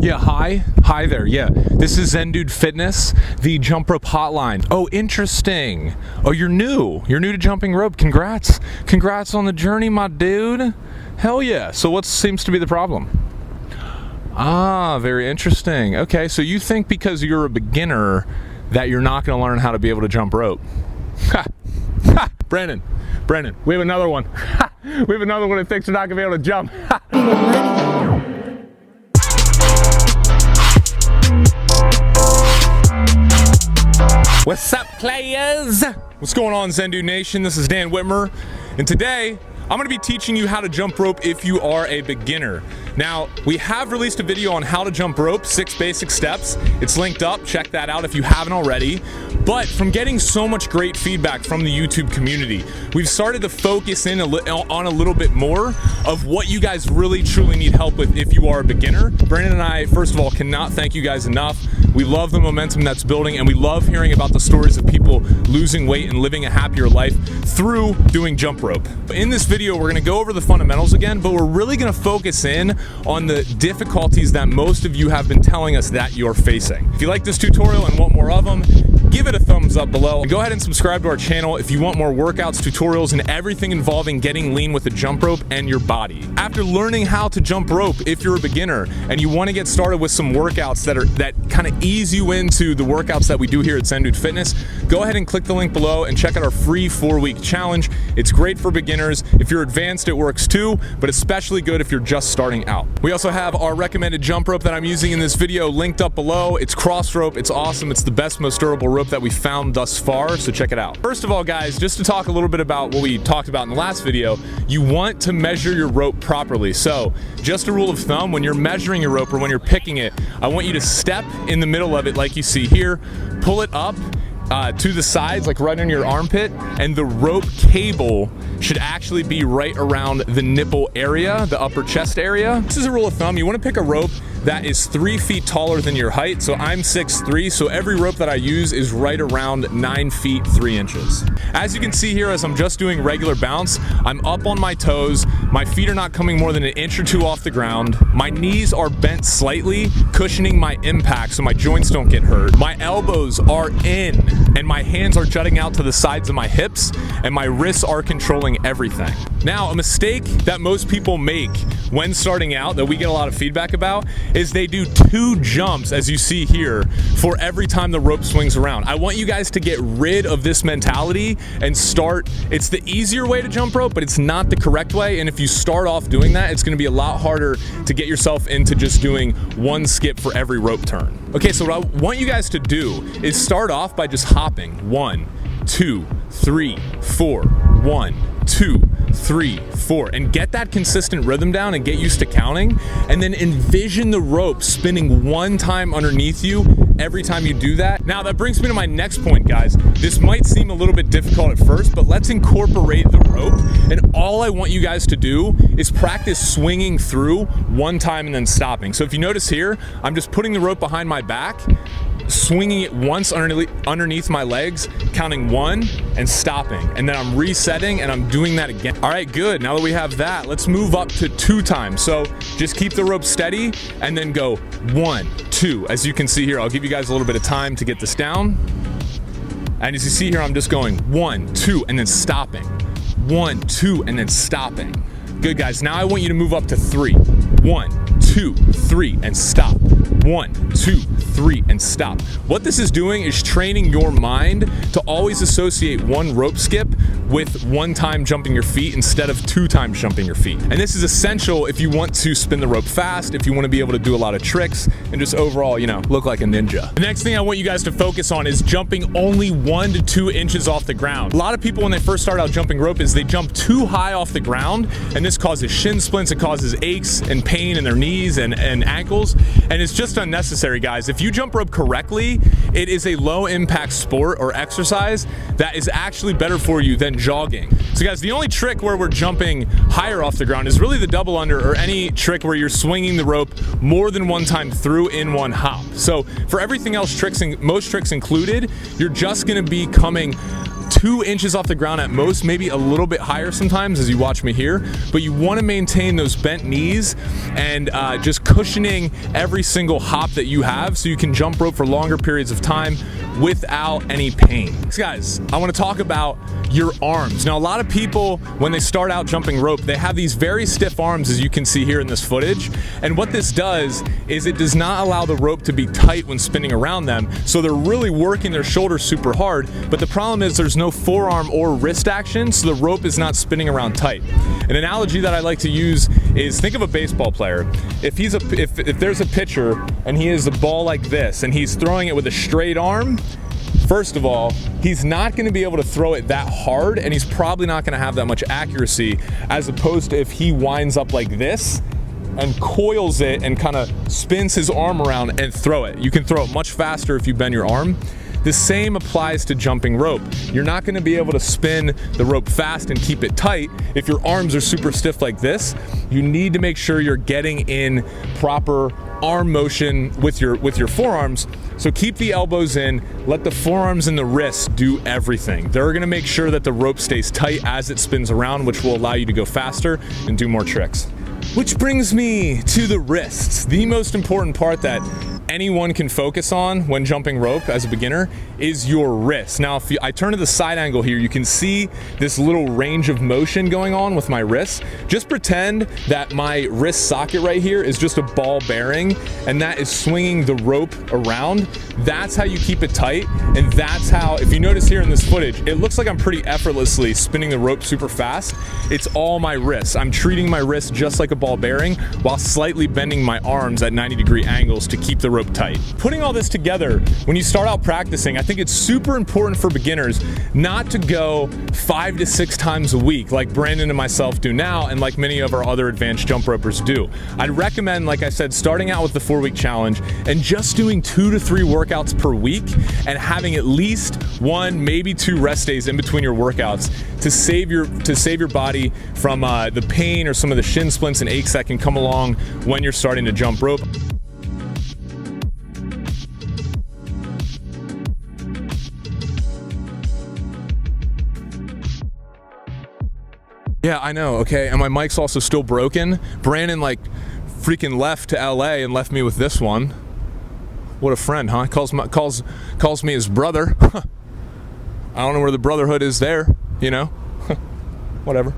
Yeah, hi there. Yeah, this is Zen Dude Fitness, the jump rope hotline. Oh, interesting. Oh, you're new to jumping rope. Congrats on the journey, my dude. Hell yeah. So what seems to be the problem? Ah, very interesting. Okay, so you think because you're a beginner that you're not going to learn how to be able to jump rope? Ha. Ha. Brandon, we have another one. Ha. We have another one that thinks you're not going to be able to jump. What's up, players? What's going on, Zen Dude Nation? This is Dan Whitmer, and today I'm going to be teaching you how to jump rope if you are a beginner. Now, we have released a video on how to jump rope, 6 basic steps. It's linked up, check that out if you haven't already. But from getting so much great feedback from the YouTube community, we've started to focus in on a little bit more of what you guys really truly need help with if you are a beginner. Brandon and I, first of all, cannot thank you guys enough. We love the momentum that's building, and we love hearing about the stories of people losing weight and living a happier life through doing jump rope. In this video, we're gonna go over the fundamentals again, but we're really gonna focus in on the difficulties that most of you have been telling us that you're facing. If you like this tutorial and want more of them, give it a thumbs up below. And go ahead and subscribe to our channel if you want more workouts, tutorials, and everything involving getting lean with a jump rope and your body. After learning how to jump rope, if you're a beginner and you want to get started with some workouts that kind of ease you into the workouts that we do here at Zen Dude Fitness, go ahead and click the link below and check out our free 4-week challenge. It's great for beginners. If you're advanced, it works too, but especially good if you're just starting out. We also have our recommended jump rope that I'm using in this video linked up below. It's cross rope. It's awesome. It's the best, most durable rope that we found thus far, so check it out. First of all, guys, just to talk a little bit about what we talked about in the last video, you want to measure your rope properly. So just a rule of thumb, when you're measuring your rope or when you're picking it, I want you to step in the middle of it like you see here, pull it up to the sides, like right under your armpit, and the rope cable should actually be right around the nipple area, the upper chest area. This is a rule of thumb. You want to pick a rope that is 3 feet taller than your height. So I'm 6'3", so every rope that I use is right around 9 feet 3 inches. As you can see here, as I'm just doing regular bounce, I'm up on my toes. My feet are not coming more than an inch or two off the ground. My knees are bent slightly, cushioning my impact so my joints don't get hurt. My elbows are in, and my hands are jutting out to the sides of my hips, and my wrists are controlling everything. Now, a mistake that most people make when starting out that we get a lot of feedback about is they do 2 jumps, as you see here, for every time the rope swings around. I want you guys to get rid of this mentality and start. It's the easier way to jump rope, but it's not the correct way. And if you start off doing that, it's gonna be a lot harder to get yourself into just doing 1 skip for every rope turn. Okay, so what I want you guys to do is start off by just hopping. 1, 2, 3, 4, 1, 2, 3, 4, and get that consistent rhythm down and get used to counting, and then envision the rope spinning 1 time underneath you every time you do that. Now that brings me to my next point, guys. This might seem a little bit difficult at first, but let's incorporate the rope, and all I want you guys to do is practice swinging through 1 time and then stopping. So if you notice here, I'm just putting the rope behind my back, swinging it once underneath my legs, counting 1 and stopping, and then I'm resetting and I'm doing that again. All right, good. Now that we have that, let's move up to 2 times. So just keep the rope steady and then go 1, 2. As you can see here, I'll give you guys a little bit of time to get this down. And as you see here, I'm just going 1, 2, and then stopping. 1, 2, and then stopping. Good, guys. Now I want you to move up to 3. 1, 2, 3, and stop. 1, 2, 3, and stop. What this is doing is training your mind to always associate 1 rope skip with 1 time jumping your feet instead of 2 times jumping your feet. And this is essential if you want to spin the rope fast, if you want to be able to do a lot of tricks, and just overall, you know, look like a ninja. The next thing I want you guys to focus on is jumping only 1 to 2 inches off the ground. A lot of people, when they first start out jumping rope, is they jump too high off the ground, and this causes shin splints, it causes aches and pain in their knees and ankles, and it's just unnecessary, guys. If you jump rope correctly, it is a low impact sport or exercise that is actually better for you than jogging. So guys, the only trick where we're jumping higher off the ground is really the double under, or any trick where you're swinging the rope more than 1 time through in 1 hop. So for everything else, most tricks included, you're just gonna be coming 2 inches off the ground at most, maybe a little bit higher sometimes as you watch me here, but you want to maintain those bent knees and just cushioning every single hop that you have so you can jump rope for longer periods of time without any pain. So guys, I want to talk about your arms. Now, a lot of people, when they start out jumping rope, they have these very stiff arms, as you can see here in this footage. And what this does is it does not allow the rope to be tight when spinning around them. So they're really working their shoulders super hard. But the problem is there's no forearm or wrist action, so the rope is not spinning around tight. An analogy that I like to use is, think of a baseball player. If there's a pitcher and he has the ball like this and he's throwing it with a straight arm, first of all, he's not going to be able to throw it that hard, and he's probably not going to have that much accuracy, as opposed to if he winds up like this and coils it and kind of spins his arm around and throw it. You can throw it much faster if you bend your arm. The same applies to jumping rope. You're not going to be able to spin the rope fast and keep it tight if your arms are super stiff like this. You need to make sure you're getting in proper arm motion with your forearms. So keep the elbows in, let the forearms and the wrists do everything. They're gonna make sure that the rope stays tight as it spins around, which will allow you to go faster and do more tricks. Which brings me to the wrists. The most important part that anyone can focus on when jumping rope as a beginner is your wrist. Now, if I turn to the side angle here, you can see this little range of motion going on with my wrists. Just pretend that my wrist socket right here is just a ball bearing, and that is swinging the rope around. That's how you keep it tight, and that's how, if you notice here in this footage, it looks like I'm pretty effortlessly spinning the rope super fast. It's all my wrists. I'm treating my wrist just like a ball bearing while slightly bending my arms at 90-degree angles to keep the rope tight. Putting all this together, when you start out practicing, I think it's super important for beginners not to go 5 to 6 times a week like Brandon and myself do now, and like many of our other advanced jump ropers do. I'd recommend, like I said, starting out with the 4-week challenge and just doing 2 to 3 workouts per week and having at least 1, maybe 2 rest days in between your workouts to save your body from the pain or some of the shin splints and aches that can come along when you're starting to jump rope. Yeah, I know, okay, and my mic's also still broken. Brandon like freaking left to LA and left me with this one. What a friend, huh? Calls me his brother. I don't know where the brotherhood is there, you know? Whatever.